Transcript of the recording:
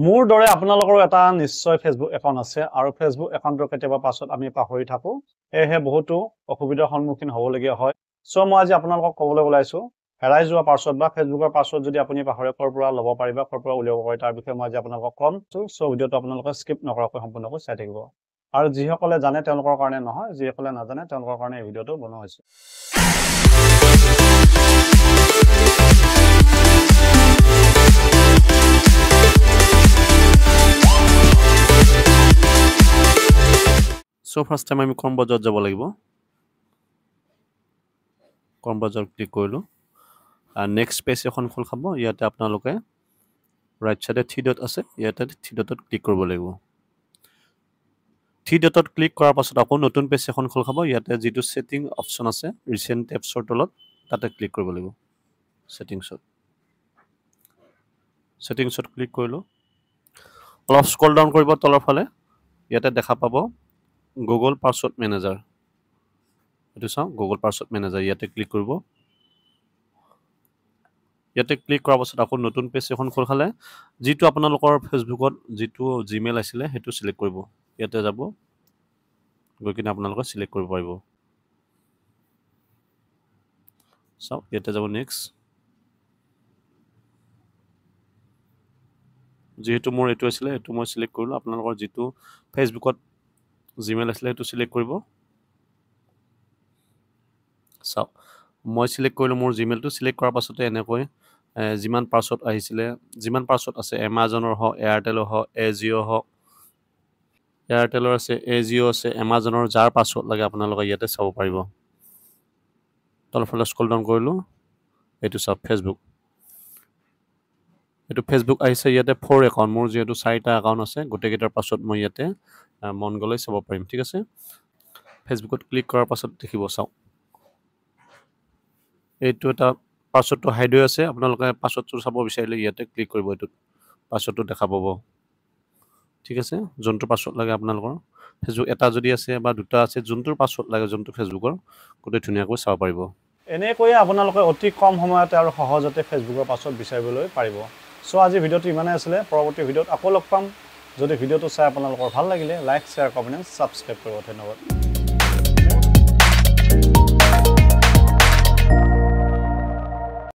মোৰ দৰে আপোনালোকৰ এটা নিশ্চয় ফেসবুক একাউণ্ট আছে আৰু ফেসবুক একাউণ্টৰ কেতিয়াবা পাছত আমি পাহৰি থাকো এহে বহুতো অসুবিধাৰ সন্মুখীন হ'বলগীয়া হয় সো মই আজি আপোনালোকক ক'বলৈ ওলাইছো হেৰাই যোৱা পাছৱৰ্ড বা ফেসবুকৰ পাছৱৰ্ড যদি আপুনি পাহৰে কৰ পৰা ল'ব পাৰিবা কৰ পৰা উলিয়াব পাৰি তাৰ বিষয়ে মই আজি আপোনালোকক ক'ম সো ভিডিওটো আপোনালোকে স্কিপ নকৰাকৈ সম্পূৰ্ণকৈ চাই থাকিব আৰু যিসকলে জানে তেওঁলোকৰ কাৰণে নহয় যিসকলে নাজানে তেওঁলোকৰ কাৰণে এই ভিডিওটো বনোৱা হৈছে So first time আমি Chrome browser যাব লাগিব Chrome browser ক্লিক কৰিলো আৰু নেক্সট পেজ এখন খোল খাব ইয়াতে আপোনালোকে ৰাইট সাইডে 3 ডট আছে ইয়াতে 3 ডটত ক্লিক কৰিব লাগিব 3 ডটত ক্লিক কৰাৰ পাছত আকৌ নতুন পেজ এখন খোল খাব ইয়াতে যেটো সেটিং অপচন আছে ৰিসেন্ট টেবছৰ তলত তাতে ক্লিক কৰিব লাগিব সেটিংছত ক্লিক কৰিলো অলপ স্ক্ৰল ডাউন কৰিব তলৰ ফালে ইয়াতে দেখা পাব Google Password Manager এটো চাও Google Password Manager ইয়াতে ক্লিক কৰিব ইয়াতে ক্লিক কৰাৰ পাছত আকৌ নতুন পেজ এখন খোল খালে যেটো আপোনালোকৰ ফেসবুকত যেটো জিমেইল আছিল হেতু সিলেক্ট কৰিব ইয়াতে যাব গৈ কিনে আপোনালোকে সিলেক্ট কৰিব পাৰিব সো ইয়াতে যাব নেক্সট যেহেতু মোৰ এটো আছিল এটো মই সিলেক্ট কৰিলো আপোনালোকৰ যেটো ফেসবুকত জিমেইল আছিল হেতু সিলেক্ট কৰিব সো মই সিলেক্ট কৰিলো মোৰ জিমেইলটো সিলেক্ট কৰাৰ পাছতে এনেকৈ জিমান পাছৱৰ্ড আহিছিল জিমান পাছৱৰ্ড আছে Amazonৰ হ Airtelৰ হ Jio হ Airtelৰ আছে Jio আছে Amazonৰ যাৰ পাছৱৰ্ড লাগে আপোনালোকে ইয়াতে চাব পাৰিব তলফালে স্ক্ৰল ডাউন কৰিলো এটো সব ফেসবুক এটো ফেসবুক আহিছে ইয়াতে 4 একাউন্ট মোৰ যেটো 4টা একাউন্ট আছে গোটেইকেইটাৰ পাছৱৰ্ড মই ইয়াতে মন গলৈ চাব পাৰিম ঠিক আছে ফেসবুকত ক্লিক কৰাৰ পাছত দেখিব চাও এইটো এটা পাছৱৰ্ডটো হাইড হৈ আছে আপোনালোকে পাছৱৰ্ডটো চাব বিচাৰিলে ইয়াতে ক্লিক কৰিব এটো পাছৱৰ্ডটো দেখা পাব ঠিক আছে যোনটো পাছৱৰ্ড লাগে আপোনালোকৰ ফেসবুক এটা যদি আছে বা দুটা আছে যোনটোৰ পাছৱৰ্ড লাগে যোনটো ফেসবুকৰ কোটে ধুনিয়াকৈ চাব পাৰিব এনেকৈ আপোনালোকে অতি কম সময়তে আৰু সহজতে ফেসবুকৰ পাছৱৰ্ড বিচাৰিবলৈ পাৰিব সো আজি ভিডিওটো ইমানে আছিল পৰৱৰ্তী ভিডিওত আকৌ লগ পাম যদি ভিডিওটো চাই আপোনালোকৰ ভাল লাগিলে লাইক শেয়াৰ কমেন্ট সাবস্ক্ৰাইব কৰিব ধন্যবাদ